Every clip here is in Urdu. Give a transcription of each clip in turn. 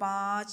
5,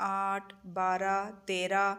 8, 12, 13।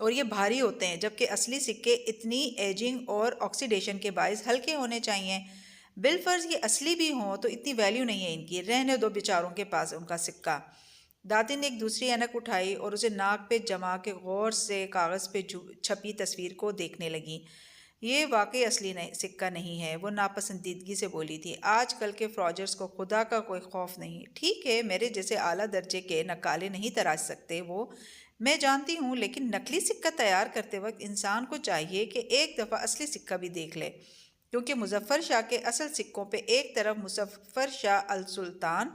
اور یہ بھاری ہوتے ہیں، جبکہ اصلی سکے اتنی ایجنگ اور آکسیڈیشن کے باعث ہلکے ہونے چاہیے۔ بالفرض یہ اصلی بھی ہوں تو اتنی ویلیو نہیں ہے ان کی، رہنے دو بیچاروں کے پاس ان کا سکہ۔ داتن نے ایک دوسری اینک اٹھائی اور اسے ناک پہ جما کے غور سے کاغذ پہ چھپی تصویر کو دیکھنے لگی۔ یہ واقعی اصلی سکہ نہیں ہے، وہ ناپسندیدگی سے بولی تھی۔ آج کل کے فراڈرز کو خدا کا کوئی خوف نہیں۔ ٹھیک ہے، میرے جیسے اعلیٰ درجے کے نکالے نہیں تراش سکتے وہ، میں جانتی ہوں، لیکن نقلی سکہ تیار کرتے وقت انسان کو چاہیے کہ ایک دفعہ اصلی سکہ بھی دیکھ لے، کیونکہ مظفر شاہ کے اصل سکوں پہ ایک طرف مظفر شاہ السلطان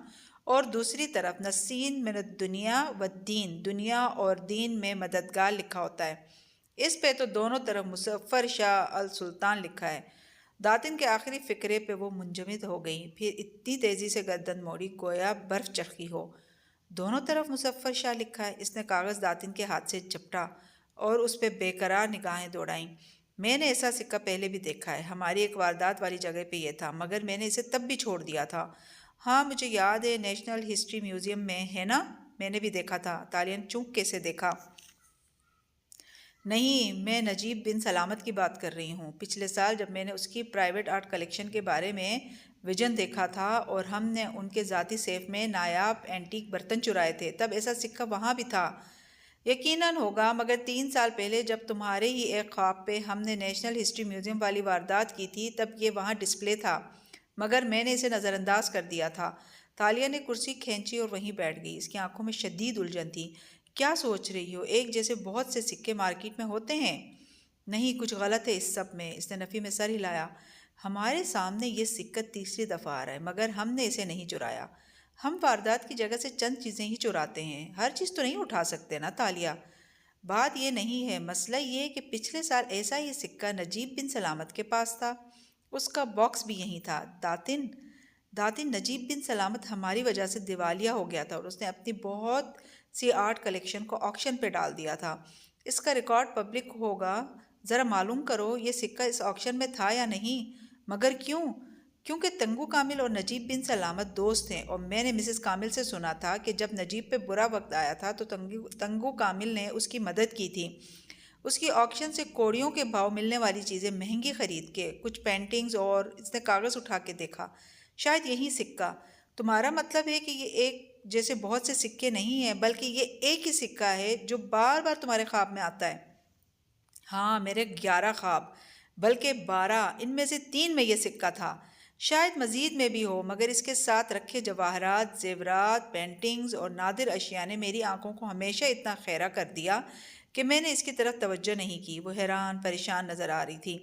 اور دوسری طرف نسین من الدنیا والدین، دنیا اور دین میں مددگار لکھا ہوتا ہے۔ اس پہ تو دونوں طرف مظفر شاہ السلطان لکھا ہے۔ داتن کے آخری فقرے پہ وہ منجمد ہو گئی، پھر اتنی تیزی سے گردن موڑی گویا برف چرخی ہو۔ دونوں طرف مظفر شاہ لکھا ہے؟ اس نے کاغذ داتن کے ہاتھ سے جھپٹا اور اس پہ بے قرار نگاہیں دوڑائیں۔ میں نے ایسا سکہ پہلے بھی دیکھا ہے، ہماری ایک واردات والی جگہ پہ یہ تھا، مگر میں نے اسے تب بھی چھوڑ دیا تھا۔ ہاں مجھے یاد ہے، نیشنل ہسٹری میوزیم میں ہے نا؟ میں نے بھی دیکھا تھا۔ تالیہ نے چونک کے سے دیکھا۔ نہیں، میں نجیب بن سلامت کی بات کر رہی ہوں۔ پچھلے سال جب میں نے اس کی پرائیویٹ آرٹ کلیکشن کے بارے میں ویژن دیکھا تھا اور ہم نے ان کے ذاتی سیف میں نایاب اینٹیک برتن چرائے تھے، تب ایسا سکہ وہاں بھی تھا۔ یقیناً ہوگا، مگر 3 سال پہلے جب تمہارے ہی ایک خواب پہ ہم نے نیشنل ہسٹری میوزیم والی واردات کی تھی، تب یہ وہاں ڈسپلے تھا، مگر میں نے اسے نظر انداز کر دیا تھا۔ تالیہ نے کرسی کھینچی اور وہیں بیٹھ گئی۔ اس کی آنکھوں میں شدید الجھن تھی۔ کیا سوچ رہی ہو؟ ایک جیسے بہت سے سکے مارکیٹ میں ہوتے ہیں۔ نہیں، کچھ غلط ہے اس سب میں۔ اس نے نفی میں سر ہلایا۔ ہمارے سامنے یہ سکہ تیسری دفعہ آ رہا ہے، مگر ہم نے اسے نہیں چرایا۔ ہم واردات کی جگہ سے چند چیزیں ہی چراتے ہیں، ہر چیز تو نہیں اٹھا سکتے نا تالیہ۔ بات یہ نہیں ہے، مسئلہ یہ کہ پچھلے سال ایسا ہی سکہ نجیب بن سلامت کے پاس تھا، اس کا باکس بھی یہیں تھا۔ داتن نجیب بن سلامت ہماری وجہ سے دیوالیہ ہو گیا تھا اور اس نے اپنی بہت سی آرٹ کلیکشن کو آکشن پہ ڈال دیا تھا۔ اس کا ریکارڈ پبلک ہوگا، ذرا معلوم کرو یہ سکہ اس آکشن میں تھا یا نہیں۔ مگر کیوں؟ کیونکہ تنگو کامل اور نجیب بن سلامت دوست ہیں، اور میں نے مسز کامل سے سنا تھا کہ جب نجیب پہ برا وقت آیا تھا تو تنگو کامل نے اس کی مدد کی تھی۔ اس کی آکشن سے کوڑیوں کے بھاؤ ملنے والی چیزیں مہنگی خرید کے، کچھ پینٹنگز، اور اس نے کاغذ اٹھا کے دیکھا، شاید یہی سکہ۔ تمہارا مطلب ہے کہ یہ ایک جیسے بہت سے سکے نہیں ہیں، بلکہ یہ ایک ہی سکہ ہے جو بار بار تمہارے خواب میں آتا ہے؟ ہاں، میرے 11 خواب، بلکہ 12، ان میں سے 3 میں یہ سکہ تھا، شاید مزید میں بھی ہو، مگر اس کے ساتھ رکھے جواہرات، زیورات، پینٹنگز اور نادر اشیاء نے میری آنکھوں کو ہمیشہ اتنا خیرہ کر دیا کہ میں نے اس کی طرف توجہ نہیں کی۔ وہ حیران پریشان نظر آ رہی تھی۔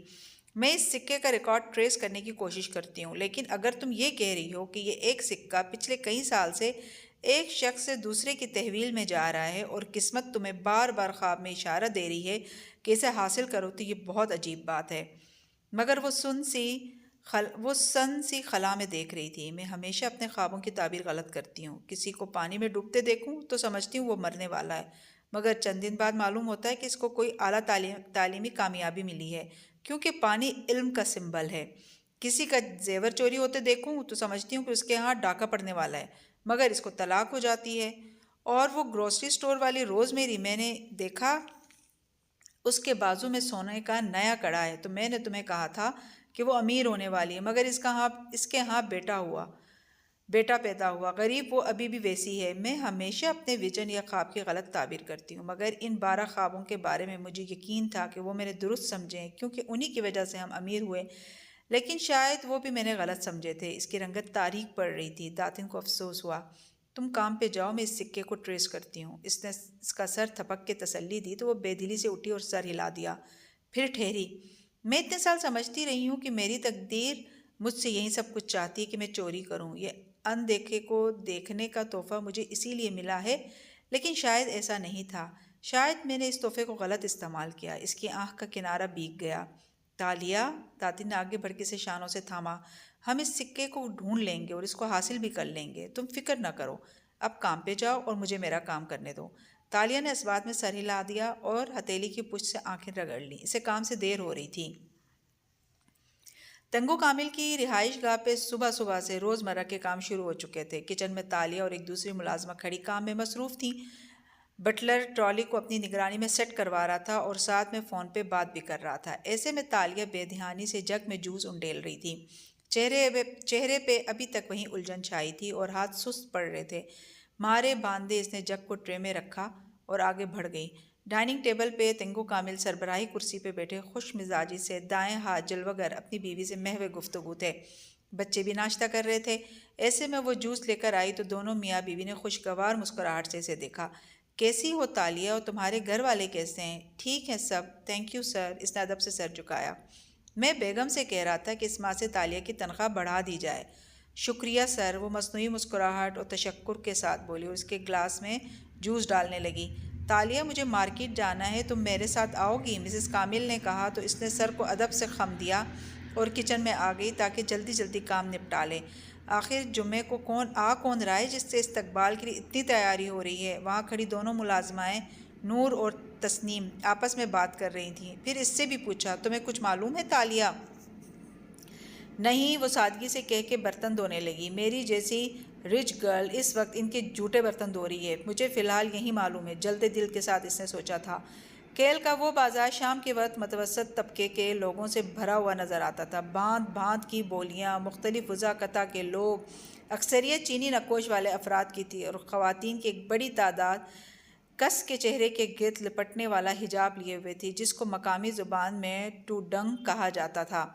میں اس سکے کا ریکارڈ ٹریس کرنے کی کوشش کرتی ہوں، لیکن اگر تم یہ کہہ رہی ہو کہ یہ ایک سکہ پچھلے کئی سال سے ایک شخص سے دوسرے کی تحویل میں جا رہا ہے اور قسمت تمہیں بار بار خواب میں اشارہ دے رہی ہے کہ اسے حاصل کرو، تو یہ بہت عجیب بات ہے۔ مگر وہ سن سی خلا میں دیکھ رہی تھی۔ میں ہمیشہ اپنے خوابوں کی تعبیر غلط کرتی ہوں۔ کسی کو پانی میں ڈوبتے دیکھوں تو سمجھتی ہوں وہ مرنے والا ہے، مگر چند دن بعد معلوم ہوتا ہے کہ اس کو کوئی اعلیٰ تعلیمی کامیابی ملی ہے، کیونکہ پانی علم کا سمبل ہے۔ کسی کا زیور چوری ہوتے دیکھوں تو سمجھتی ہوں کہ اس کے ہاں ڈاکہ پڑنے والا ہے، مگر اس کو طلاق ہو جاتی ہے۔ اور وہ گروسری سٹور والی روز میری، میں نے دیکھا اس کے بازو میں سونے کا نیا کڑا ہے، تو میں نے تمہیں کہا تھا کہ وہ امیر ہونے والی ہے، مگر اس کے ہاں بیٹا پیدا ہوا۔ غریب، وہ ابھی بھی ویسی ہے۔ میں ہمیشہ اپنے ویژن یا خواب کی غلط تعبیر کرتی ہوں، مگر ان 12 خوابوں کے بارے میں مجھے یقین تھا کہ وہ میں نے درست سمجھے، کیونکہ انہی کی وجہ سے ہم امیر ہوئے، لیکن شاید وہ بھی میں نے غلط سمجھے تھے۔ اس کی رنگت تاریک پڑ رہی تھی۔ داتن کو افسوس ہوا۔ تم کام پہ جاؤ، میں اس سکے کو ٹریس کرتی ہوں۔ اس نے اس کا سر تھپک کے تسلی دی تو وہ بے دلی سے اٹھی اور سر ہلا دیا، پھر ٹھہری۔ میں اتنے سال سمجھتی رہی ہوں کہ میری تقدیر مجھ سے یہی سب کچھ چاہتی ہے کہ میں چوری کروں۔ یہ اندیکھے کو دیکھنے کا تحفہ مجھے اسی لیے ملا ہے، لیکن شاید ایسا نہیں تھا۔ شاید میں نے اس تحفے کو غلط استعمال کیا۔ اس کی آنکھ کا کنارہ بھیگ گیا۔ تالیہ، داتن نے آگے بڑھ کے اسے شانوں سے تھاما، ہم اس سکے کو ڈھونڈ لیں گے اور اس کو حاصل بھی کر لیں گے، تم فکر نہ کرو۔ اب کام پہ جاؤ اور مجھے میرا کام کرنے دو۔ تالیہ نے اس بات میں سر ہلا دیا اور ہتھیلی کی پشت سے آنکھیں رگڑ لیں۔ اسے کام سے دیر ہو رہی تھی۔ تنگو کامل کی رہائش گاہ پہ صبح صبح سے روزمرہ کے کام شروع ہو چکے تھے۔ کچن میں تالیہ اور ایک دوسری ملازمہ کھڑی کام میں مصروف تھیں۔ بٹلر ٹرالی کو اپنی نگرانی میں سیٹ کروا رہا تھا اور ساتھ میں فون پہ بات بھی کر رہا تھا۔ ایسے میں تالیہ بے دھیانی سے جگ میں جوس انڈیل رہی تھی۔ چہرے پہ ابھی تک وہیں الجھن چھائی تھی اور ہاتھ سست پڑ رہے تھے۔ مارے باندھے اس نے جگ کو ٹرے میں رکھا اور آگے بڑھ گئی۔ ڈائننگ ٹیبل پہ تنگو کامل سربراہی کرسی پہ بیٹھے خوش مزاجی سے دائیں ہاتھ جلوہ گر اپنی بیوی سے محو گفتگو تھے۔ بچے بھی ناشتہ کر رہے تھے۔ ایسے میں وہ جوس لے کر آئی تو دونوں میاں بیوی نے خوشگوار مسکراہٹ سے اسے دیکھا۔ کیسی ہو تالیہ، اور تمہارے گھر والے کیسے ہیں؟ ٹھیک ہیں سب، تھینک یو سر، اس نے ادب سے سر جھکایا۔ میں بیگم سے کہہ رہا تھا کہ اس ماہ سے تالیہ کی تنخواہ بڑھا دی جائے۔ شکریہ سر، وہ مصنوعی مسکراہٹ اور تشکر کے ساتھ بولی اور اس کے گلاس میں جوس ڈالنے لگی۔ تالیہ، مجھے مارکیٹ جانا ہے، تم میرے ساتھ آؤ گی؟ مسز کامل نے کہا تو اس نے سر کو ادب سے خم دیا اور کچن میں آ گئی تاکہ جلدی جلدی کام نپٹا لے۔ آخر جمعے کو کون رہا ہے جس سے استقبال کے لیے اتنی تیاری ہو رہی ہے؟ وہاں کھڑی دونوں ملازمائیں نور اور تسنیم آپس میں بات کر رہی تھیں۔ پھر اس سے بھی پوچھا، تمہیں کچھ معلوم ہے تالیہ؟ نہیں، وہ سادگی سے کہہ کے برتن دھونے لگی۔ میری جیسی رچ گرل اس وقت ان کے جھوٹے برتن دھو رہی ہے۔ مجھے فی الحال یہی معلوم ہے، جلدے دل کے ساتھ اس نے سوچا تھا۔ کیل کا وہ بازار شام کے وقت متوسط طبقے کے لوگوں سے بھرا ہوا نظر آتا تھا۔ بھانت بھانت کی بولیاں، مختلف وضاقتہ کے لوگ، اکثریت چینی نقوش والے افراد کی تھی اور خواتین کی ایک بڑی تعداد کس کے چہرے کے گرد لپٹنے والا حجاب لیے ہوئے تھی، جس کو مقامی زبان میں ٹوڈنگ کہا جاتا تھا۔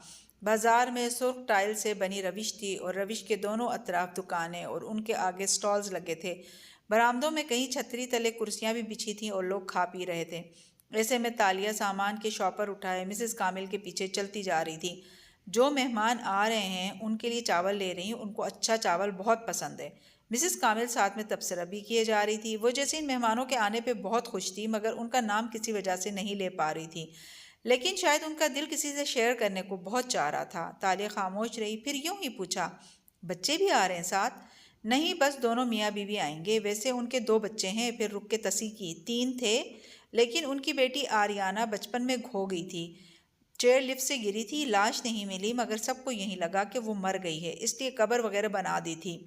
بازار میں سرخ ٹائل سے بنی روش تھی اور روش کے دونوں اطراف دکانیں اور ان کے آگے سٹالز لگے تھے۔ برآمدوں میں کہیں چھتری تلے کرسیاں بھی بچھی تھیں اور لوگ کھا پی رہے تھے۔ ایسے میں تالیہ سامان کے شاپر اٹھائے مسز کامل کے پیچھے چلتی جا رہی تھی۔ جو مہمان آ رہے ہیں ان کے لیے چاول لے رہی ہیں، ان کو اچھا چاول بہت پسند ہے۔ مسز کامل ساتھ میں تبصرہ بھی کیے جا رہی تھی۔ وہ جیسے ان مہمانوں کے آنے پہ بہت خوش تھی، مگر ان کا نام کسی وجہ سے نہیں لے پا رہی تھی، لیکن شاید ان کا دل کسی سے شیئر کرنے کو بہت چاہ رہا تھا۔ تالیہ خاموش رہی، پھر یوں ہی پوچھا، بچے بھی آ رہے ہیں ساتھ؟ نہیں، بس دونوں میاں بیوی آئیں گے۔ ویسے ان کے 2 بچے ہیں۔ پھر رک کے تصحیح کی، 3 تھے، لیکن ان کی بیٹی آریانہ بچپن میں کھو گئی تھی۔ چیئر لفٹ سے گری تھی، لاش نہیں ملی، مگر سب کو یہی لگا کہ وہ مر گئی ہے، اس لیے قبر وغیرہ بنا دی تھی۔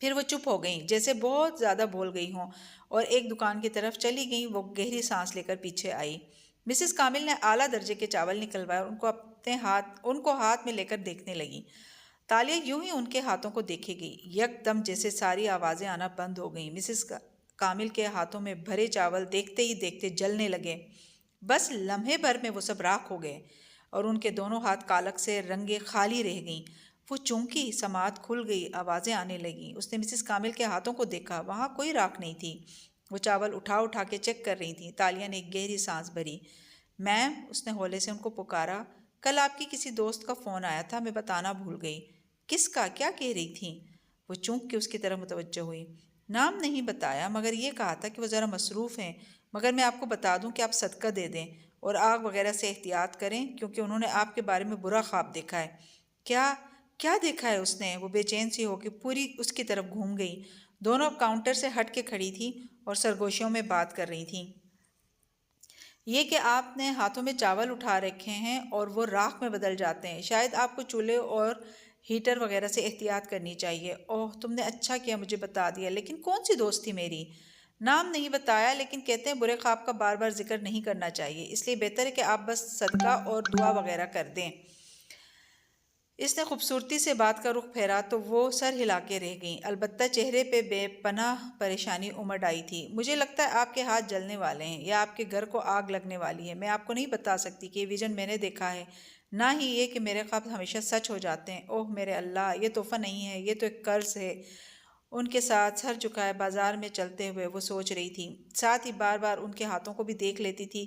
پھر وہ چپ ہو گئیں، جیسے بہت زیادہ بول گئی ہوں، اور ایک دکان کی طرف چلی گئیں۔ وہ گہری سانس لے کر پیچھے آئی۔ مسز کامل نے اعلیٰ درجے کے چاول نکلوائے اور ان کو ہاتھ میں لے کر دیکھنے لگی۔ تالیہ یوں ہی ان کے ہاتھوں کو دیکھے گئی، یک دم جیسے ساری آوازیں آنا بند ہو گئیں۔ مسز کامل کے ہاتھوں میں بھرے چاول دیکھتے ہی دیکھتے جلنے لگے۔ بس لمحے بھر میں وہ سب راکھ ہو گئے اور ان کے دونوں ہاتھ کالک سے رنگے خالی رہ گئیں۔ وہ چونکی، سماعت کھل گئی، آوازیں آنے لگیں۔ اس نے مسز کامل کے ہاتھوں کو دیکھا، وہاں کوئی راکھ نہیں تھی۔ وہ چاول اٹھا کے چیک کر رہی تھیں۔ تالیہ نے ایک گہری سانس بھری۔ میم، اس نے ہولے سے ان کو پکارا، کل آپ کی کسی دوست کا فون آیا تھا، میں بتانا بھول گئی۔ کس کا؟ کیا کہہ رہی تھیں؟ وہ چونک کے اس کی طرف متوجہ ہوئی۔ نام نہیں بتایا، مگر یہ کہا تھا کہ وہ ذرا مصروف ہیں، مگر میں آپ کو بتا دوں کہ آپ صدقہ دے دیں اور آگ وغیرہ سے احتیاط کریں، کیونکہ انہوں نے آپ کے بارے میں برا خواب دیکھا ہے۔ کیا دیکھا ہے اس نے؟ وہ بے چین سی ہو کے پوری اس کی طرف گھوم گئی۔ دونوں کاؤنٹر سے ہٹ کے کھڑی تھیں اور سرگوشیوں میں بات کر رہی تھیں۔ یہ کہ آپ نے ہاتھوں میں چاول اٹھا رکھے ہیں اور وہ راکھ میں بدل جاتے ہیں، شاید آپ کو چولہے اور ہیٹر وغیرہ سے احتیاط کرنی چاہیے۔ اوہ، تم نے اچھا کیا مجھے بتا دیا، لیکن کون سی دوست تھی میری؟ نام نہیں بتایا، لیکن کہتے ہیں برے خواب کا بار بار ذکر نہیں کرنا چاہیے، اس لیے بہتر ہے کہ آپ بس صدقہ اور دعا وغیرہ کر دیں۔ اس نے خوبصورتی سے بات کا رخ پھیرا تو وہ سر ہلا کے رہ گئیں، البتہ چہرے پہ بے پناہ پریشانی امڈ آئی تھی۔ مجھے لگتا ہے آپ کے ہاتھ جلنے والے ہیں یا آپ کے گھر کو آگ لگنے والی ہے۔ میں آپ کو نہیں بتا سکتی کہ یہ ویژن میں نے دیکھا ہے، نہ ہی یہ کہ میرے خواب ہمیشہ سچ ہو جاتے ہیں۔ اوہ میرے اللہ، یہ تحفہ نہیں ہے، یہ تو ایک قرض ہے۔ ان کے ساتھ سر جھکائے بازار میں چلتے ہوئے وہ سوچ رہی تھی، ساتھ ہی بار بار ان کے ہاتھوں کو بھی دیکھ لیتی تھی۔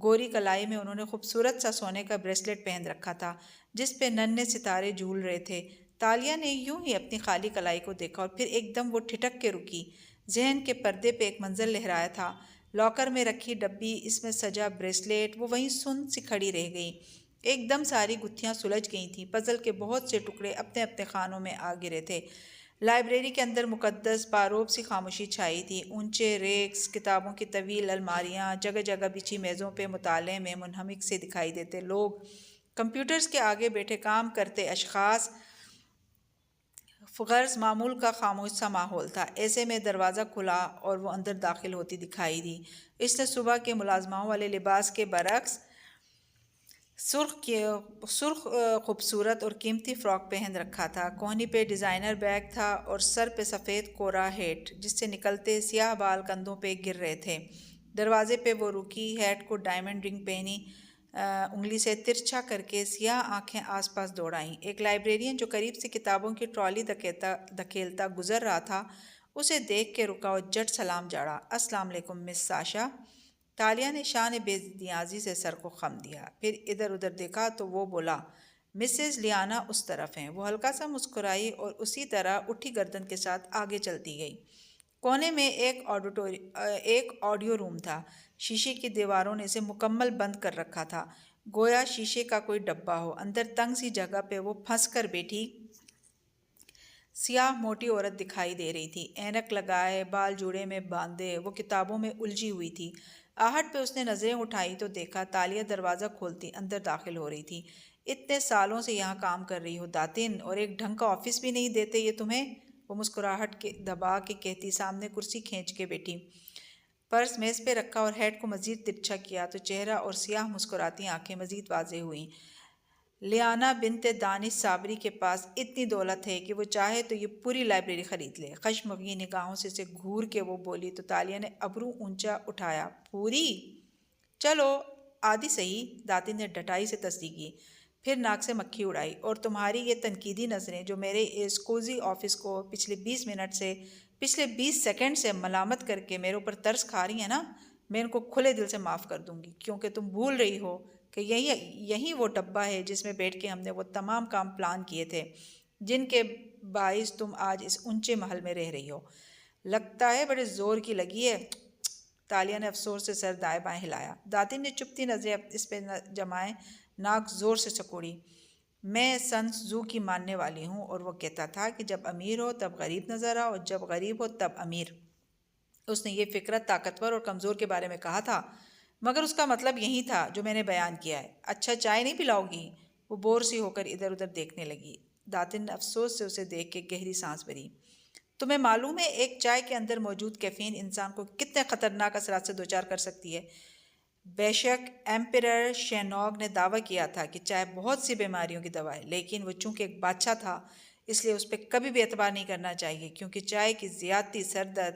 گوری کلائی میں انہوں نے خوبصورت سا سونے کا بریسلٹ پہن رکھا تھا، جس پہ ننھے ستارے جھول رہے تھے۔ تالیہ نے یوں ہی اپنی خالی کلائی کو دیکھا اور پھر ایک دم وہ ٹھٹک کے رکی۔ ذہن کے پردے پہ ایک منظر لہرایا تھا، لاکر میں رکھی ڈبی، اس میں سجا بریسلیٹ۔ وہ وہیں سن سی کھڑی رہ گئی۔ ایک دم ساری گتھیاں سلجھ گئی تھیں، پزل کے بہت سے ٹکڑے اپنے اپنے خانوں میں آ گرے تھے۔ لائبریری کے اندر مقدس باروب سی خاموشی چھائی تھی۔ اونچے ریکس، کتابوں کی طویل الماریاں، جگہ جگہ بچھی میزوں پہ مطالعے میں منہمک سے دکھائی دیتے لوگ، کمپیوٹرز کے آگے بیٹھے کام کرتے اشخاص، غرض معمول کا خاموش سا ماحول تھا۔ ایسے میں دروازہ کھلا اور وہ اندر داخل ہوتی دکھائی دی۔ اس نے صبح کے ملازماؤں والے لباس کے برعکس سرخ خوبصورت اور قیمتی فراک پہن رکھا تھا۔ کوہنی پہ ڈیزائنر بیگ تھا اور سر پہ سفید کورا ہیٹ جس سے نکلتے سیاہ بال کندھوں پہ گر رہے تھے۔ دروازے پہ وہ رکی، ہیٹ کو ڈائمنڈ رنگ پہنی انگلی سے ترچھا کر کے سیاہ آنکھیں آس پاس دوڑائیں۔ ایک لائبریرین جو قریب سے کتابوں کی ٹرالی دھکیلتا گزر رہا تھا اسے دیکھ کے رکا اور جٹ سلام جاڑا۔ السلام علیکم مس ساشا۔ تالیہ نے شان بے نیازی سے سر کو خم دیا، پھر ادھر ادھر دیکھا تو وہ بولا، مسز لیانا اس طرف ہیں۔ وہ ہلکا سا مسکرائی اور اسی طرح اٹھی گردن کے ساتھ آگے چلتی گئی۔ کونے میں ایک آڈیو روم تھا۔ شیشے کی دیواروں نے اسے مکمل بند کر رکھا تھا، گویا شیشے کا کوئی ڈبہ ہو۔ اندر تنگ سی جگہ پہ وہ پھنس کر بیٹھی سیاہ موٹی عورت دکھائی دے رہی تھی، اینک لگائے، بال جوڑے میں باندھے، وہ کتابوں میں الجھی ہوئی تھی۔ آہٹ پہ اس نے نظریں اٹھائی تو دیکھا تالیہ دروازہ کھولتی اندر داخل ہو رہی تھی۔ اتنے سالوں سے یہاں کام کر رہی ہو داتن، اور ایک ڈھنگ کا آفس بھی نہیں دیتے یہ تمہیں؟ وہ مسکراہٹ کے دبا کے کہتی، سامنے کرسی کھینچ کے بیٹھی، پرس میز پہ رکھا اور ہیڈ کو مزید ترچھا کیا تو چہرہ اور سیاہ مسکراتی آنکھیں مزید واضح ہوئیں۔ لیانا بنت دانش صابری کے پاس اتنی دولت ہے کہ وہ چاہے تو یہ پوری لائبریری خرید لے۔ خشمگین نگاہوں سے اسے گھور کے وہ بولی تو تالیہ نے ابرو اونچا اٹھایا، پوری؟ چلو آدھی صحیح، داتن نے ڈٹائی سے تصدیق کی، پھر ناک سے مکھی اڑائی۔ اور تمہاری یہ تنقیدی نظریں جو میرے اس کوزی آفس کو پچھلے 20 سیکنڈ سے ملامت کر کے میرے اوپر ترس کھا رہی ہیں نا، میں ان کو کھلے دل سے معاف کر دوں گی، کیونکہ تم بھول رہی ہو کہ یہی وہ ڈبہ ہے جس میں بیٹھ کے ہم نے وہ تمام کام پلان کیے تھے جن کے باعث تم آج اس اونچے محل میں رہ رہی ہو۔ لگتا ہے بڑے زور کی لگی ہے۔ تالیہ نے افسوس سے سر دائیں بائیں ہلایا۔ داتن نے چپتی نظریں اس پہ جمائے ناک زور سے سکوڑی۔ میں سن تزو کی ماننے والی ہوں، اور وہ کہتا تھا کہ جب امیر ہو تب غریب نظر آؤ، جب غریب ہو تب امیر۔ اس نے یہ فکرت طاقتور اور کمزور کے بارے میں کہا تھا، مگر اس کا مطلب یہی تھا جو میں نے بیان کیا ہے۔ اچھا چائے نہیں پلاؤ گی؟ وہ بور سی ہو کر ادھر ادھر دیکھنے لگی۔ داتن نے افسوس سے اسے دیکھ کے گہری سانس بھری۔ تمہیں معلوم ہے ایک چائے کے اندر موجود کیفین انسان کو کتنے خطرناک اثرات سے دوچار کر سکتی ہے؟ بے شک ایمپرر شینوگ نے دعویٰ کیا تھا کہ چائے بہت سی بیماریوں کی دوا ہے، لیکن وہ چونکہ ایک بادشاہ تھا اس لیے اس پہ کبھی بھی اعتبار نہیں کرنا چاہیے، کیونکہ چائے کی زیادتی سر درد،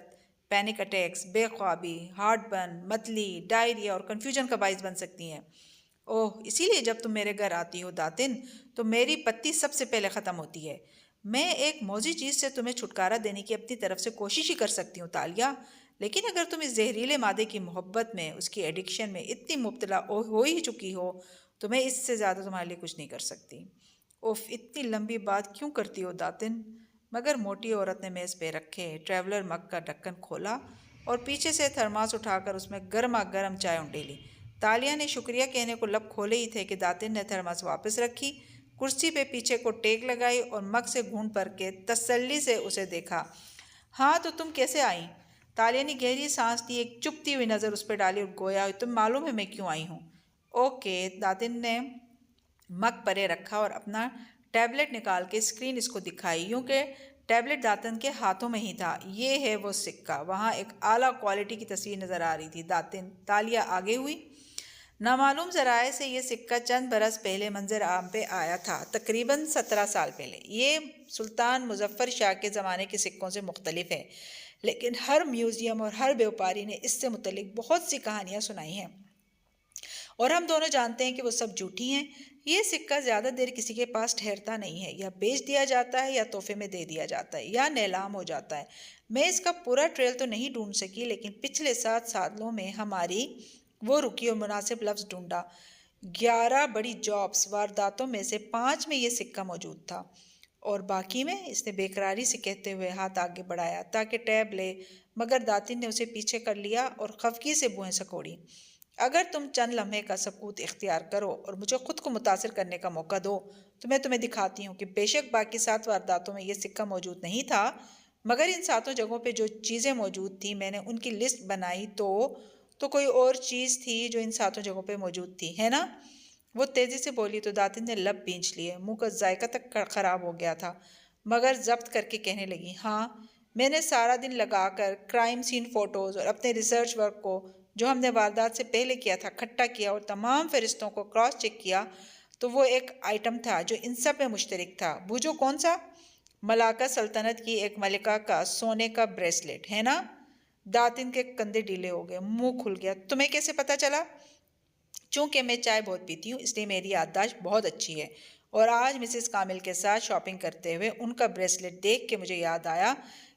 پینک اٹیکس، بے خوابی، ہارٹ برن، متلی، ڈائریا اور کنفیوژن کا باعث بن سکتی ہیں۔ اوہ، اسی لیے جب تم میرے گھر آتی ہو داتن تو میری پتی سب سے پہلے ختم ہوتی ہے۔ میں ایک موذی چیز سے تمہیں چھٹکارا دینے کی اپنی طرف سے کوشش ہی کر سکتی ہوں تالیہ، لیکن اگر تم اس زہریلے مادے کی محبت میں، اس کی ایڈکشن میں اتنی مبتلا ہو ہی چکی ہو تو میں اس سے زیادہ تمہارے لیے کچھ نہیں کر سکتی۔ اوف، اتنی لمبی بات کیوں کرتی ہو داتن؟ مگر موٹی عورت نے میز پہ رکھے ٹریولر مگ کا ڈھکن کھولا اور پیچھے سے تھرماس اٹھا کر اس میں گرما گرم چائے انڈیلی۔ تالیہ نے شکریہ کہنے کو لب کھولے ہی تھے کہ داتن نے تھرماس واپس رکھی، کرسی پہ پیچھے کو ٹیک لگائی اور مگ سے گھونٹ بھر کے تسلی سے اسے دیکھا۔ ہاں تو تم کیسے آئیں؟ تالیہ نے گہری سانس لی، ایک چپتی ہوئی نظر اس پہ ڈالی اور گویا تم معلوم ہے میں کیوں آئی ہوں۔ اوکے، داتن نے مگ پرے رکھا اور اپنا ٹیبلٹ نکال کے اسکرین اس کو دکھائی، یوں کہ ٹیبلٹ داتن کے ہاتھوں میں ہی تھا۔ یہ ہے وہ سکہ۔ وہاں ایک اعلیٰ کوالٹی کی تصویر نظر آ رہی تھی۔ تالیہ آگے ہوئی۔ نامعلوم ذرائع سے یہ سکہ چند برس پہلے منظر عام پہ آیا تھا، تقریباً 17 سال پہلے۔ یہ سلطان مظفر شاہ کے زمانے کے سکوں سے مختلف ہے، لیکن ہر میوزیم اور ہر بیوپاری نے اس سے متعلق بہت سی کہانیاں سنائی ہیں، اور ہم دونوں جانتے ہیں کہ وہ سب جھوٹی ہیں۔ یہ سکہ زیادہ دیر کسی کے پاس ٹھہرتا نہیں ہے، یا بیچ دیا جاتا ہے، یا تحفے میں دے دیا جاتا ہے، یا نیلام ہو جاتا ہے۔ میں اس کا پورا ٹریل تو نہیں ڈھونڈ سکی، لیکن پچھلے 7 سالوں میں ہماری وہ رکی اور مناسب لفظ ڈھونڈا۔ 11 بڑی جابس وارداتوں میں سے 5 میں یہ سکہ موجود تھا، اور باقی میں؟ اس نے بے قراری سے کہتے ہوئے ہاتھ آگے بڑھایا تاکہ ٹیب لے، مگر داتن نے اسے پیچھے کر لیا اور خفگی سے بوہیں سکوڑی۔ اگر تم چند لمحے کا سکوت اختیار کرو اور مجھے خود کو متاثر کرنے کا موقع دو تو میں تمہیں دکھاتی ہوں کہ بے شک باقی 7 وارداتوں میں یہ سکہ موجود نہیں تھا، مگر ان 7 جگہوں پہ جو چیزیں موجود تھیں میں نے ان کی لسٹ بنائی تو کوئی اور چیز تھی جو ان 7 جگہوں پہ موجود تھی، ہے نا؟ وہ تیزی سے بولی تو داتن نے لب بھینچ لیے، منہ کا ذائقہ تک خراب ہو گیا تھا۔ مگر ضبط کر کے کہنے لگی، ہاں میں نے سارا دن لگا کر کرائم سین فوٹوز اور اپنے ریسرچ ورک کو جو ہم نے واردات سے پہلے کیا تھا کھٹا کیا اور تمام فہرستوں کو کراس چیک کیا تو وہ ایک آئٹم تھا جو ان سب میں مشترک تھا۔ بوجھو کون سا؟ ملاکا سلطنت کی ایک ملکہ کا سونے کا بریسلیٹ ہے نا؟ داتن کے کندھے ڈھیلے ہو گئے، منہ کھل گیا۔ تمہیں کیسے پتا چلا؟ چونکہ میں چائے بہت پیتی ہوں اس لیے میری یادداشت بہت اچھی ہے، اور آج مسز کامل کے ساتھ شاپنگ کرتے ہوئے ان کا بریسلیٹ دیکھ کے مجھے یاد آیا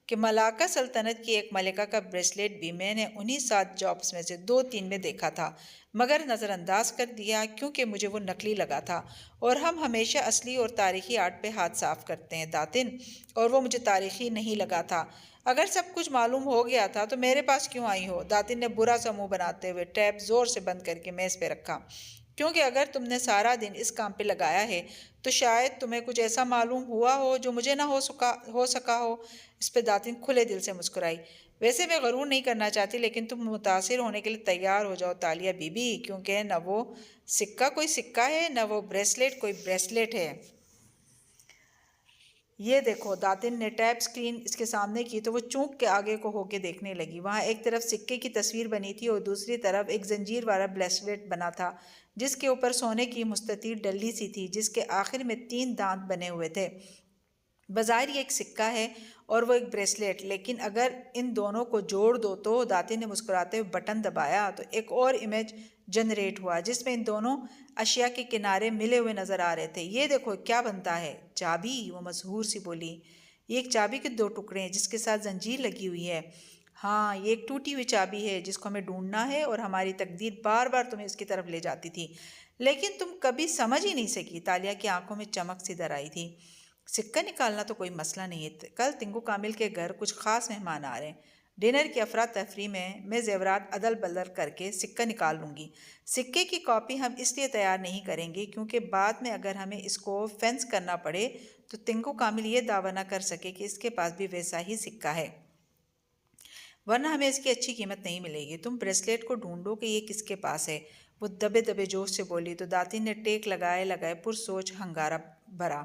کہ ملاکا سلطنت کی ایک ملکہ کا بریسلیٹ بھی میں نے انہی 7 جابس میں سے 2-3 میں دیکھا تھا، مگر نظر انداز کر دیا کیونکہ مجھے وہ نقلی لگا تھا، اور ہم ہمیشہ اصلی اور تاریخی آرٹ پہ ہاتھ صاف کرتے ہیں داتن، اور وہ مجھے تاریخی نہیں لگا تھا۔ اگر سب کچھ معلوم ہو گیا تھا تو میرے پاس کیوں آئی ہو؟ داتن نے برا سا منہ بناتے ہوئے ٹیپ زور سے بند کر کے میز پہ رکھا۔ کیونکہ اگر تم نے سارا دن اس کام پہ لگایا ہے تو شاید تمہیں کچھ ایسا معلوم ہوا ہو جو مجھے نہ ہو سکا ہو۔ اس پہ داتن کھلے دل سے مسکرائی۔ ویسے میں غرور نہیں کرنا چاہتی لیکن تم متاثر ہونے کے لیے تیار ہو جاؤ تالیہ بی بی، کیونکہ نہ وہ سکہ کوئی سکہ ہے نہ وہ بریسلیٹ کوئی بریسلیٹ ہے۔ یہ دیکھو، داتن نے ٹیپ سکرین اس کے سامنے کی تو وہ چونک کے آگے کو ہو کے دیکھنے لگی۔ وہاں ایک طرف سکے کی تصویر بنی تھی اور دوسری طرف ایک زنجیر والا بریسلیٹ بنا تھا جس کے اوپر سونے کی مستطیل ڈلی سی تھی جس کے آخر میں 3 دانت بنے ہوئے تھے۔ بظاہر یہ ایک سکہ ہے اور وہ ایک بریسلیٹ، لیکن اگر ان دونوں کو جوڑ دو تو داتن نے مسکراتے ہوئے بٹن دبایا تو ایک اور امیج جنریٹ ہوا جس میں ان دونوں اشیاء کے کنارے ملے ہوئے نظر آ رہے تھے۔ یہ دیکھو کیا بنتا ہے؟ چابی، وہ مسحور سی بولی۔ یہ ایک چابی کے 2 ٹکڑے ہیں جس کے ساتھ زنجیر لگی ہوئی ہے۔ ہاں، یہ ایک ٹوٹی ہوئی چابی ہے جس کو ہمیں ڈھونڈنا ہے، اور ہماری تقدیر بار بار تمہیں اس کی طرف لے جاتی تھی لیکن تم کبھی سمجھ ہی نہیں سکی۔ تالیہ کی آنکھوں میں چمک سی در آئی تھی۔ سکہ نکالنا تو کوئی مسئلہ نہیں ہے، کل تنگو کامل کے گھر کچھ خاص مہمان آ رہے ہیں، ڈنر کی افراتفری میں زیورات عدل بدل کر کے سکہ نکال لوں گی۔ سکے کی کاپی ہم اس لیے تیار نہیں کریں گے کیونکہ بعد میں اگر ہمیں اس کو فینس کرنا پڑے تو تنگو کامل یہ دعویٰ نہ کر سکے کہ اس کے پاس بھی ویسا ہی سکہ ہے، ورنہ ہمیں اس کی اچھی قیمت نہیں ملے گی۔ تم بریسلیٹ کو ڈھونڈو کہ یہ کس کے پاس ہے، وہ دبے دبے جوش سے بولی تو داتن نے ٹیک لگائے پرسوچ ہنگارہ بھرا،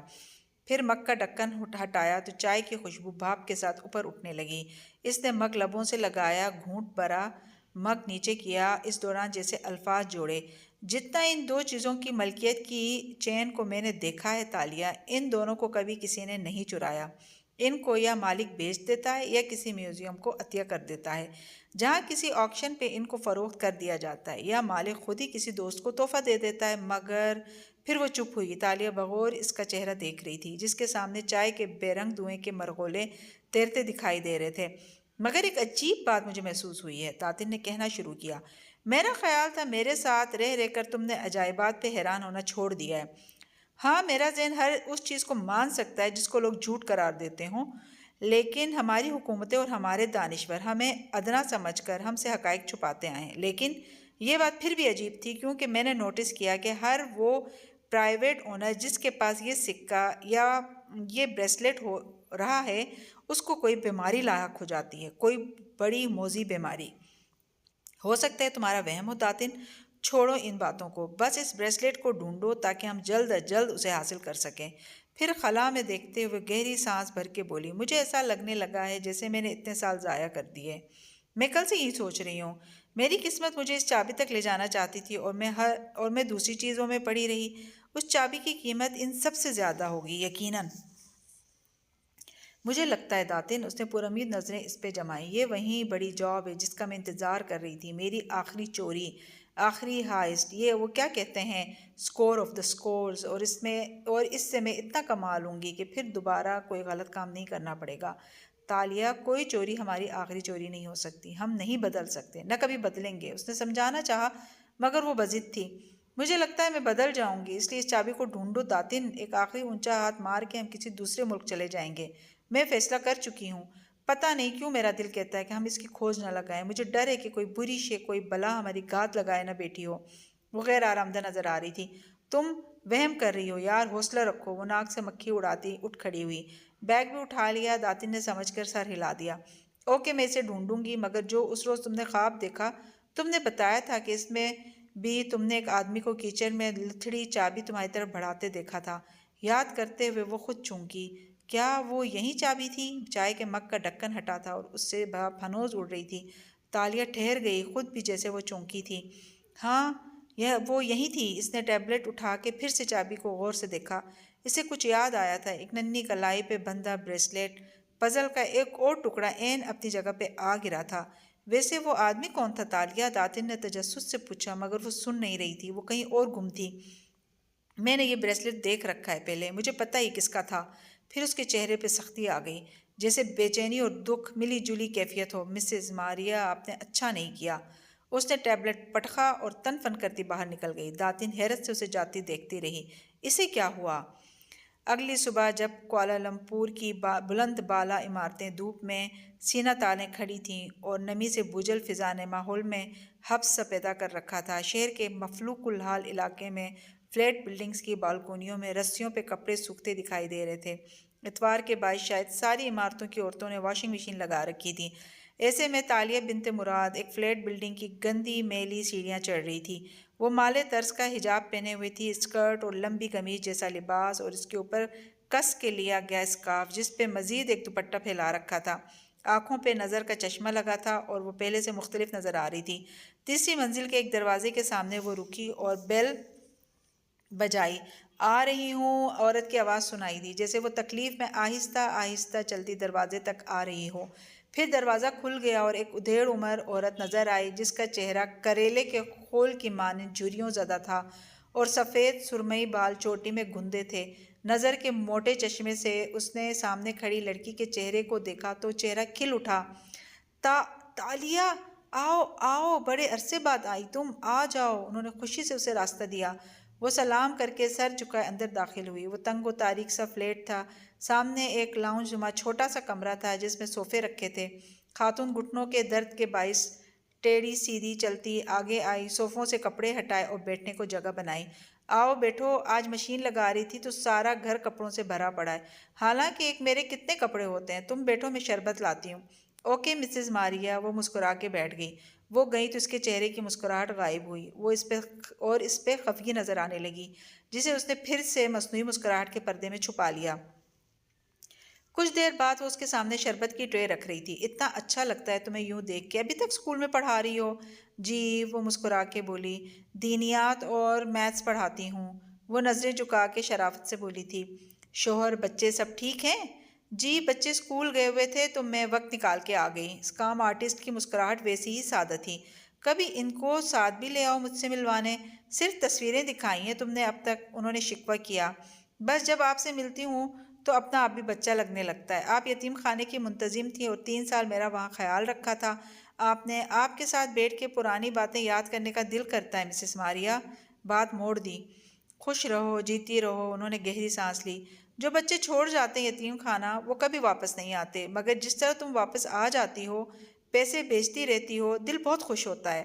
پھر مگ کا ڈھکن ہٹایا تو چائے کی خوشبو بھاپ کے ساتھ اوپر اٹھنے لگی۔ اس نے مگ لبوں سے لگایا، گھونٹ بھرا، مگ نیچے کیا، اس دوران جیسے الفاظ جوڑے، جتنا ان 2 چیزوں کی ملکیت کی چین کو میں نے دیکھا ہے تالیہ، ان دونوں کو کبھی کسی نے نہیں چرایا۔ ان کو یا مالک بیچ دیتا ہے یا کسی میوزیم کو عطیہ کر دیتا ہے جہاں کسی آکشن پہ ان کو فروخت کر دیا جاتا ہے، یا مالک خود ہی کسی دوست کو تحفہ دے دیتا ہے۔ مگر پھر وہ چپ ہوئی۔ تالیہ بغور اس کا چہرہ دیکھ رہی تھی جس کے سامنے چائے کے بے رنگ دھوئیں کے مرغولے تیرتے دکھائی دے رہے تھے۔ مگر ایک عجیب بات مجھے محسوس ہوئی ہے، داتن نے کہنا شروع کیا۔ میرا خیال تھا میرے ساتھ رہ رہ کر تم نے عجائبات پہ حیران ہونا چھوڑ دیا ہے۔ ہاں، میرا ذہن ہر اس چیز کو مان سکتا ہے جس کو لوگ جھوٹ قرار دیتے ہوں، لیکن ہماری حکومتیں اور ہمارے دانشور ہمیں ادنا سمجھ کر ہم سے حقائق چھپاتے آئے ہیں۔ لیکن یہ بات پھر بھی عجیب تھی کیونکہ میں نے نوٹس کیا کہ ہر وہ پرائیویٹ اونر جس کے پاس یہ سکہ یا یہ بریسلیٹ ہو رہا ہے اس کو کوئی بیماری لاحق ہو جاتی ہے، کوئی بڑی موذی بیماری۔ ہو سکتا ہے تمہارا وہم ہو داتن، چھوڑو ان باتوں کو، بس اس بریسلیٹ کو ڈھونڈو تاکہ ہم جلد از جلد اسے حاصل کر سکیں۔ پھر خلا میں دیکھتے ہوئے گہری سانس بھر کے بولی، مجھے ایسا لگنے لگا ہے جیسے میں نے اتنے سال ضائع کر دیے۔ میں کل سے یہی سوچ رہی ہوں، میری قسمت مجھے اس چابی تک لے جانا چاہتی تھی اور میں دوسری چیزوں میں پڑی رہی۔ اس چابی کی قیمت ان سب سے زیادہ ہوگی یقیناً۔ مجھے لگتا ہے داتن، اس نے پرامید نظریں اس پہ جمائیں، یہ وہی بڑی جاب ہے جس کا میں انتظار کر رہی تھی، میری آخری چوری، آخری ہائسٹ، یہ وہ کیا کہتے ہیں، سکور آف دا سکورز، اور اس سے میں اتنا کما لوں گی کہ پھر دوبارہ کوئی غلط کام نہیں کرنا پڑے گا۔ تالیہ، کوئی چوری ہماری آخری چوری نہیں ہو سکتی، ہم نہیں بدل سکتے، نہ کبھی بدلیں گے۔ اس نے سمجھانا چاہا مگر وہ بضد تھی۔ مجھے لگتا ہے میں بدل جاؤں گی، اس لیے اس چابی کو ڈھونڈو داتن، ایک آخری اونچا ہاتھ مار کے ہم کسی دوسرے ملک چلے جائیں گے۔ میں فیصلہ کر چکی ہوں، پتہ نہیں کیوں میرا دل کہتا ہے کہ ہم اس کی کھوج نہ لگائیں، مجھے ڈر ہے کہ کوئی بری شے، کوئی بلا ہماری گھات لگائے نہ بیٹھی ہو۔ وہ غیر آرامدہ نظر آ رہی تھی۔ تم وہم کر رہی ہو یار، حوصلہ رکھو۔ وہ ناک سے مکھی اڑاتی اٹھ کھڑی ہوئی، بیگ بھی اٹھا لیا۔ داتن نے سمجھ کر سر ہلا دیا۔ اوکے، میں اسے ڈھونڈوں گی، مگر جو اس روز تم نے خواب دیکھا، تم نے بتایا تھا کہ اس میں بھی تم نے ایک آدمی کو کیچڑ میں لتھڑی چابی تمہاری طرف بڑھاتے دیکھا تھا۔ یاد کرتے ہوئے وہ خود چونکی۔ کیا وہ یہی چابی تھی؟ چائے کے مگ کا ڈھکن ہٹا تھا اور اس سے پھنوز اڑ رہی تھی۔ تالیہ ٹھہر گئی، خود بھی جیسے وہ چونکی تھی۔ ہاں وہ یہی تھی۔ اس نے ٹیبلٹ اٹھا کے پھر سے چابی کو غور سے دیکھا۔ اسے کچھ یاد آیا تھا، ایک ننھی کلائی پہ بندھا بریسلیٹ۔ پزل کا ایک اور ٹکڑا عین اپنی جگہ پہ آ گرا تھا۔ ویسے وہ آدمی کون تھا تالیہ؟ داتن نے تجسس سے پوچھا، مگر وہ سن نہیں رہی تھی، وہ کہیں اور گم تھی۔ میں نے یہ بریسلیٹ دیکھ رکھا ہے پہلے، مجھے پتہ ہی کس کا تھا۔ پھر اس کے چہرے پہ سختی آ گئی، جیسے بے چینی اور دکھ ملی جلی کیفیت ہو۔ مسز ماریہ، آپ نے اچھا نہیں کیا۔ اس نے ٹیبلٹ پٹخا اور تن فن کرتی باہر نکل گئی۔ داتن حیرت سے اسے جاتی دیکھتی رہی۔ اسے کیا ہوا؟ اگلی صبح جب کوالالمپور کی بلند بالا عمارتیں دھوپ میں سینہ تانے کھڑی تھیں اور نمی سے بوجھل فضا نے ماحول میں حبس سا پیدا کر رکھا تھا، شہر کے مفلوق الحال علاقے میں فلیٹ بلڈنگز کی بالکونیوں میں رسیوں پہ کپڑے سوکھتے دکھائی دے رہے تھے۔ اتوار کے باعث شاید ساری عمارتوں کی عورتوں نے واشنگ مشین لگا رکھی تھی۔ ایسے میں تالیہ بنت مراد ایک فلیٹ بلڈنگ کی گندی میلی سیڑھیاں چڑھ رہی تھی۔ وہ مالے طرز کا حجاب پہنے ہوئی تھی، اسکرٹ اور لمبی قمیض جیسا لباس، اور اس کے اوپر کس کے لیا گیا اسکارف جس پہ مزید ایک دوپٹہ پھیلا رکھا تھا۔ آنکھوں پہ نظر کا چشمہ لگا تھا اور وہ پہلے سے مختلف نظر آ رہی تھی۔ تیسری منزل کے ایک دروازے کے سامنے وہ رکی اور بیل بجائی۔ آ رہی ہوں، عورت کی آواز سنائی دی، جیسے وہ تکلیف میں آہستہ آہستہ چلتی دروازے تک آ رہی ہو۔ پھر دروازہ کھل گیا اور ایک ادھیڑ عمر عورت نظر آئی جس کا چہرہ کریلے کے خول کی مانند جھریوں زدہ تھا اور سفید سرمئی بال چوٹی میں گھندے تھے۔ نظر کے موٹے چشمے سے اس نے سامنے کھڑی لڑکی کے چہرے کو دیکھا تو چہرہ کھل اٹھا۔ تالیہ، آؤ آؤ، بڑے عرصے بعد آئی تم، آ جاؤ۔ انہوں نے خوشی سے اسے راستہ دیا۔ وہ سلام کر کے سر جھکائے اندر داخل ہوئی۔ وہ تنگ و تاریک سا فلیٹ تھا۔ سامنے ایک لاؤنج نما چھوٹا سا کمرہ تھا جس میں صوفے رکھے تھے۔ خاتون گھٹنوں کے درد کے باعث ٹیڑھی سیدھی چلتی آگے آئی، صوفوں سے کپڑے ہٹائے اور بیٹھنے کو جگہ بنائی۔ آؤ بیٹھو، آج مشین لگا رہی تھی تو سارا گھر کپڑوں سے بھرا پڑا ہے، حالانکہ ایک میرے کتنے کپڑے ہوتے ہیں۔ تم بیٹھو، میں شربت لاتی ہوں۔ Okay Mrs Maria. وہ مسکرا کے بیٹھ گئی۔ وہ گئی تو اس کے چہرے کی مسکراہٹ غائب ہوئی، وہ اس پہ خفگی نظر آنے لگی، جسے اس نے پھر سے مصنوعی مسکراہٹ کے پردے میں چھپا لیا۔ کچھ دیر بعد وہ اس کے سامنے شربت کی ٹرے رکھ رہی تھی۔ اتنا اچھا لگتا ہے تمہیں یوں دیکھ کے، ابھی تک اسکول میں پڑھا رہی ہو؟ جی، وہ مسکرا کے بولی، دینیات اور میتھس پڑھاتی ہوں۔ وہ نظریں جھکا کے شرافت سے بولی تھی۔ شوہر، بچے سب ٹھیک ہیں؟ جی، بچے اسکول گئے ہوئے تھے تو میں وقت نکال کے آ گئی۔ اسکام آرٹسٹ کی مسکراہٹ ویسی ہی سادہ تھی۔ کبھی ان کو ساتھ بھی لے آؤ مجھ سے ملوانے، صرف تصویریں دکھائی ہیں تم نے اب تک، انہوں نے شکوہ کیا۔ بس جب آپ سے ملتی ہوں تو اپنا آپ بھی بچہ لگنے لگتا ہے۔ آپ یتیم خانے کی منتظم تھیں اور 3 سال میرا وہاں خیال رکھا تھا آپ نے۔ آپ کے ساتھ بیٹھ کے پرانی باتیں یاد کرنے کا دل کرتا ہے مسز ماریہ۔ بات موڑ دی۔ خوش رہو، جیتی رہو، انہوں نے گہری سانس لی۔ جو بچے چھوڑ جاتے ہیں یتیم خانہ وہ کبھی واپس نہیں آتے، مگر جس طرح تم واپس آ جاتی ہو، پیسے بھیجتی رہتی ہو، دل بہت خوش ہوتا ہے۔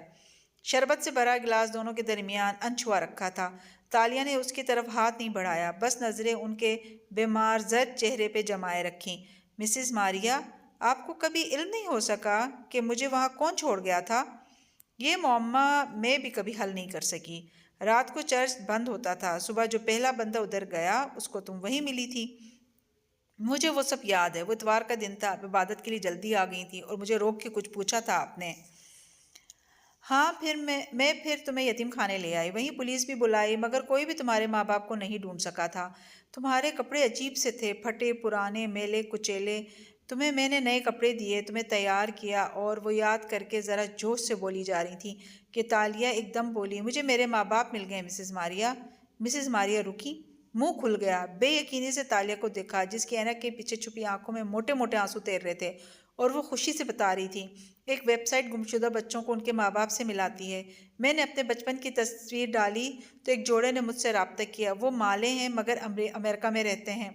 شربت سے بھرا گلاس دونوں کے درمیان انچھوا رکھا تھا۔ تالیہ نے اس کی طرف ہاتھ نہیں بڑھایا، بس نظریں ان کے بیمار زرد چہرے پہ جمائے رکھیں۔ مسز ماریہ، آپ کو کبھی علم نہیں ہو سکا کہ مجھے وہاں کون چھوڑ گیا تھا؟ یہ معمہ میں بھی کبھی حل نہیں کر سکی۔ رات کو چرچ بند ہوتا تھا، صبح جو پہلا بندہ ادھر گیا اس کو تم وہیں ملی تھی۔ مجھے وہ سب یاد ہے۔ وہ اتوار کا دن تھا، آپ عبادت کے لیے جلدی آ گئی تھی اور مجھے روک کے کچھ پوچھا تھا آپ نے۔ ہاں، پھر میں تمہیں یتیم خانے لے آئی، وہیں پولیس بھی بلائی، مگر کوئی بھی تمہارے ماں باپ کو نہیں ڈھونڈ سکا تھا۔ تمہارے کپڑے عجیب سے تھے، پھٹے پرانے، میلے کچیلے۔ تمہیں میں نے نئے کپڑے دیے، تمہیں تیار کیا، اور وہ یاد کر کے ذرا جوش سے بولی جا رہی تھی کہ تالیہ ایک دم بولی، مجھے میرے ماں باپ مل گئے مسز ماریہ۔ مسز ماریہ رکی، منہ کھل گیا، بے یقینی سے تالیہ کو دیکھا جس کی اینک کے پیچھے چھپی آنکھوں میں موٹے موٹے آنسو تیر رہے تھے، اور وہ خوشی سے بتا رہی تھی، ایک ویب سائٹ گمشدہ بچوں کو ان کے ماں باپ سے ملاتی ہے۔ میں نے اپنے بچپن کی تصویر ڈالی تو ایک جوڑے نے مجھ سے رابطہ کیا، وہ مالے ہیں مگر امریکہ میں رہتے ہیں۔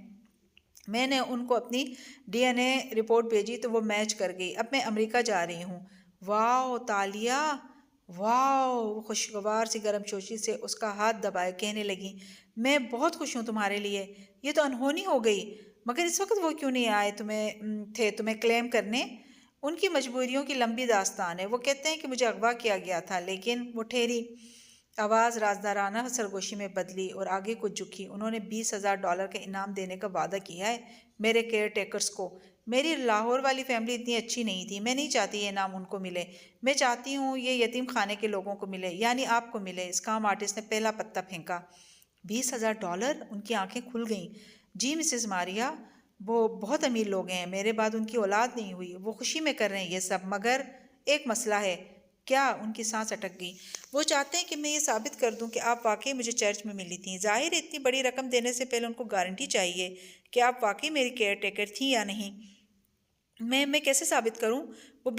میں نے ان کو اپنی ڈی این اے رپورٹ بھیجی تو وہ میچ کر گئی، اب میں امریکہ جا رہی ہوں۔ واؤ تالیہ، واؤ! وہ خوشگوار سی گرم شوشی سے اس کا ہاتھ دبائے کہنے لگی، میں بہت خوش ہوں تمہارے لیے، یہ تو انہونی ہو گئی، مگر اس وقت وہ کیوں نہیں آئے تمہیں کلیم کرنے؟ ان کی مجبوریوں کی لمبی داستان ہے، وہ کہتے ہیں کہ مجھے اغوا کیا گیا تھا، لیکن وہ ٹھہری۔ آواز رازدارانہ سرگوشی میں بدلی اور آگے کو جھکی۔ انہوں نے $20,000 کا انعام دینے کا وعدہ کیا ہے میرے کیئر ٹیکرز کو۔ میری لاہور والی فیملی اتنی اچھی نہیں تھی، میں نہیں چاہتی یہ انعام ان کو ملے، میں چاہتی ہوں یہ یتیم خانے کے لوگوں کو ملے، یعنی آپ کو ملے۔ اسکام آرٹسٹ نے پہلا پتا پھینکا۔ $20,000؟ ان کی آنکھیں کھل گئیں۔ جی مسز ماریا، وہ بہت امیر لوگ ہیں، میرے بعد ان کی اولاد نہیں ہوئی، وہ خوشی میں کر رہے ہیں یہ سب، مگر ایک مسئلہ ہے۔ کیا؟ ان کی سانس اٹک گئی۔ وہ چاہتے ہیں کہ میں یہ ثابت کر دوں کہ آپ واقعی مجھے چرچ میں ملی تھیں۔ ظاہر ہے اتنی بڑی رقم دینے سے پہلے ان کو گارنٹی چاہیے کہ آپ واقعی میری کیئر ٹیکر تھیں یا نہیں۔ میں کیسے ثابت کروں؟ وہ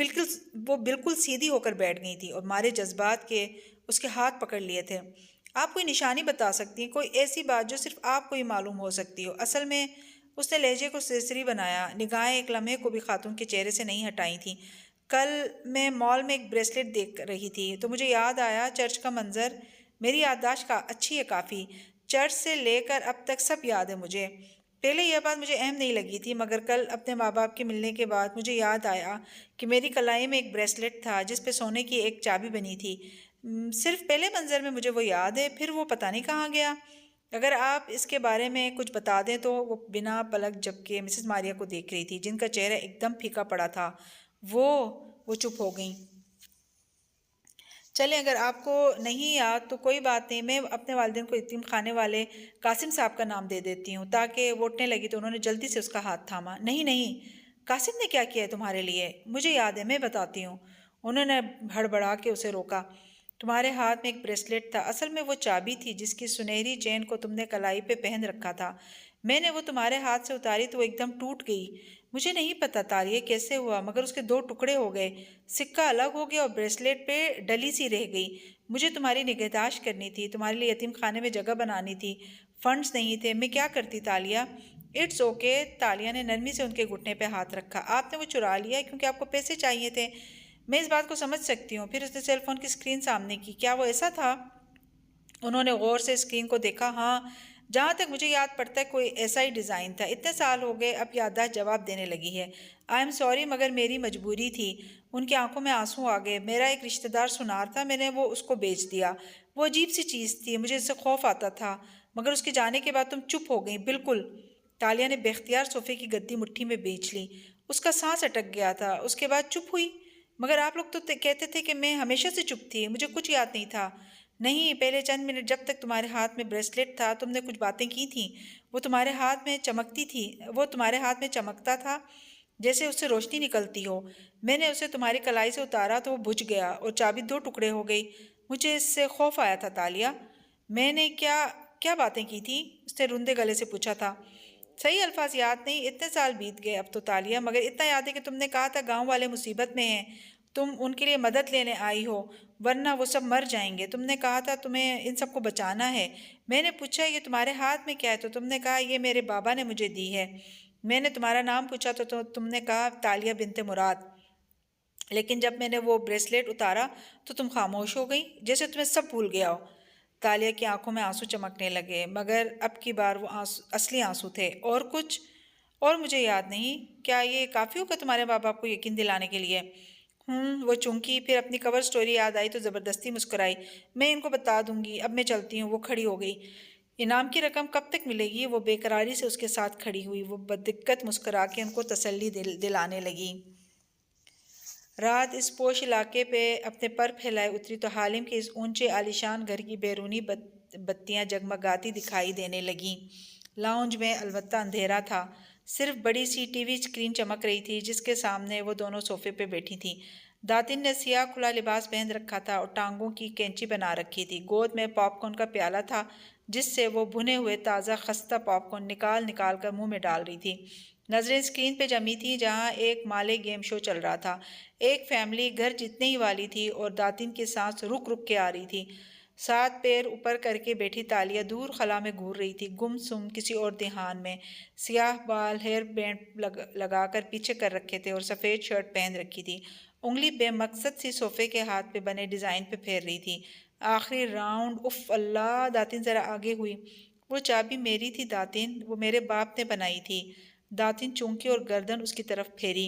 بالکل سیدھی ہو کر بیٹھ گئی تھی اور مارے جذبات کے اس کے ہاتھ پکڑ لیے تھے۔ آپ کوئی نشانی بتا سکتی ہیں، کوئی ایسی بات جو صرف آپ کو ہی معلوم ہو سکتی ہو؟ اصل میں اس نے لہجے کو سرسری بنایا، نگاہیں ایک لمحے کو بھی خاتون کے چہرے سے نہیں ہٹائی تھیں۔ کل میں مال میں ایک بریسلیٹ دیکھ رہی تھی تو مجھے یاد آیا چرچ کا منظر۔ میری یادداشت اچھی ہے کافی، چرچ سے لے کر اب تک سب یاد ہے مجھے۔ پہلے یہ بات مجھے اہم نہیں لگی تھی، مگر کل اپنے ماں باپ کے ملنے کے بعد مجھے یاد آیا کہ میری کلائی میں ایک بریسلیٹ تھا جس پہ سونے کی ایک چابی بنی تھی۔ صرف پہلے منظر میں مجھے وہ یاد ہے، پھر وہ پتہ نہیں کہاں گیا۔ اگر آپ اس کے بارے میں کچھ بتا دیں تو۔ وہ بنا پلک جھپکے مسز ماریا کو دیکھ رہی تھی جن کا چہرہ ایک دم پھیکا پڑا تھا۔ وہ چپ ہو گئیں۔ چلیں اگر آپ کو نہیں یاد تو کوئی بات نہیں، میں اپنے والدین کو یتیم خانے والے قاسم صاحب کا نام دے دیتی ہوں۔ تاکہ وہ اٹھنے لگی تو انہوں نے جلدی سے اس کا ہاتھ تھاما۔ نہیں، قاسم نے کیا کیا ہے تمہارے لیے؟ مجھے یاد ہے، میں بتاتی ہوں۔ انہوں نے ہڑبڑا کے اسے روکا۔ تمہارے ہاتھ میں ایک بریسلیٹ تھا، اصل میں وہ چابی تھی جس کی سنہری چین کو تم نے کلائی پہ پہن رکھا تھا۔ میں نے وہ تمہارے ہاتھ سے اتاری تو وہ ایک دم ٹوٹ گئی۔ مجھے نہیں پتا تالیہ کیسے ہوا، مگر اس کے 2 ٹکڑے ہو گئے، سکہ الگ ہو گیا اور بریسلیٹ پہ ڈلی سی رہ گئی۔ مجھے تمہاری نگہداشت کرنی تھی، تمہارے لیے یتیم خانے میں جگہ بنانی تھی، فنڈز نہیں تھے، میں کیا کرتی تالیہ؟ It's okay. تالیہ نے نرمی سے ان کے گھٹنے پہ ہاتھ رکھا۔ آپ نے وہ چرا لیا کیونکہ آپ کو پیسے چاہیے تھے، میں اس بات کو سمجھ سکتی ہوں۔ پھر اس نے سیل فون کی اسکرین سامنے کی۔ کیا وہ ایسا تھا؟ انہوں نے غور سے اسکرین کو دیکھا۔ ہاں، جہاں تک مجھے یاد پڑتا ہے کوئی ایسا ہی ڈیزائن تھا۔ اتنے سال ہو گئے، اب یادداشت جواب دینے لگی ہے۔ آئی ایم سوری، مگر میری مجبوری تھی۔ ان کی آنکھوں میں آنسو آ گئے۔ میرا ایک رشتہ دار سونار تھا، میں نے وہ اس کو بیچ دیا۔ وہ عجیب سی چیز تھی، مجھے اس سے خوف آتا تھا، مگر اس کے جانے کے بعد تم چپ ہو گئی۔ بالکل۔ تالیہ نے بے اختیار صوفے کی گدی مٹھی میں بیچ لی۔ اس کا سانس اٹک گیا تھا۔ اس کے بعد چپ ہوئی؟ مگر آپ لوگ تو کہتے تھے کہ میں ہمیشہ سے چپ تھی، مجھے کچھ یاد نہیں تھا۔ نہیں، پہلے چند منٹ جب تک تمہارے ہاتھ میں بریسلیٹ تھا تم نے کچھ باتیں کی تھیں، وہ تمہارے ہاتھ میں چمکتا تھا جیسے اس سے روشنی نکلتی ہو۔ میں نے اسے تمہاری کلائی سے اتارا تو وہ بجھ گیا اور چابی 2 ٹکڑے ہو گئی۔ مجھے اس سے خوف آیا تھا تالیہ۔ میں نے کیا باتیں کی تھیں؟ اس نے روندے گلے سے پوچھا تھا۔ صحیح الفاظ یاد نہیں، اتنے سال بیت گئے اب تو تالیہ، مگر اتنا یاد ہے کہ تم نے کہا تھا گاؤں والے مصیبت میں ہیں، تم ان کے لیے مدد لینے آئی ہو ورنہ وہ سب مر جائیں گے۔ تم نے کہا تھا تمہیں ان سب کو بچانا ہے۔ میں نے پوچھا یہ تمہارے ہاتھ میں کیا ہے تو تم نے کہا یہ میرے بابا نے مجھے دی ہے۔ میں نے تمہارا نام پوچھا تو تم نے کہا تالیہ بنت مراد، لیکن جب میں نے وہ بریسلیٹ اتارا تو تم خاموش ہو گئی، جیسے تمہیں سب بھول گیا ہو۔ تالیہ کی آنکھوں میں آنسو چمکنے لگے، مگر اب کی بار وہ اصلی آنسو تھے۔ اور کچھ؟ اور مجھے یاد نہیں۔ کیا یہ کافی ہوگا تمہارے ماں باپ کو یقین دلانے کے لیے؟ وہ چونکی، پھر اپنی کور سٹوری یاد آئی تو زبردستی مسکرائی۔ میں ان کو بتا دوں گی، اب میں چلتی ہوں۔ وہ کھڑی ہو گئی۔ انعام کی رقم کب تک ملے گی؟ وہ بے قراری سے اس کے ساتھ کھڑی ہوئی۔ وہ بدقت مسکرا کے ان کو تسلی دلانے لگی۔ رات اس پوش علاقے پہ اپنے پر پھیلائے اتری تو حالم کے اس اونچے عالیشان گھر کی بیرونی بتیاں جگمگاتی دکھائی دینے لگیں۔ لاؤنج میں البتہ اندھیرا تھا، صرف بڑی سی ٹی وی اسکرین چمک رہی تھی جس کے سامنے وہ دونوں صوفے پہ بیٹھی تھیں۔ داتن نے سیاہ کھلا لباس پہن رکھا تھا اور ٹانگوں کی کینچی بنا رکھی تھی۔ گود میں پاپ کارن کا پیالہ تھا جس سے وہ بھنے ہوئے تازہ خستہ پاپ کارن نکال کر منہ میں ڈال رہی تھی۔ نظریں اسکرین پہ جمی تھیں جہاں ایک مالے گیم شو چل رہا تھا۔ ایک فیملی گھر جتنے ہی والی تھی اور داتن کی سانس رک رک کے آ رہی تھی۔ 7 پیر اوپر کر کے بیٹھی تالیہ دور خلا میں گھور رہی تھی، گم سم کسی اور دھیان میں۔ سیاہ بال ہیئر بینڈ لگا کر پیچھے کر رکھے تھے اور سفید شرٹ پہن رکھی تھی۔ انگلی بے مقصد سی صوفے کے ہاتھ پہ بنے ڈیزائن پہ پھیر رہی تھی۔ آخری راؤنڈ، اف اللہ! داتن ذرا آگے ہوئی۔ وہ چابی میری تھی داتن، وہ میرے باپ نے بنائی تھی۔ داتن چونکی اور گردن اس کی طرف پھیری۔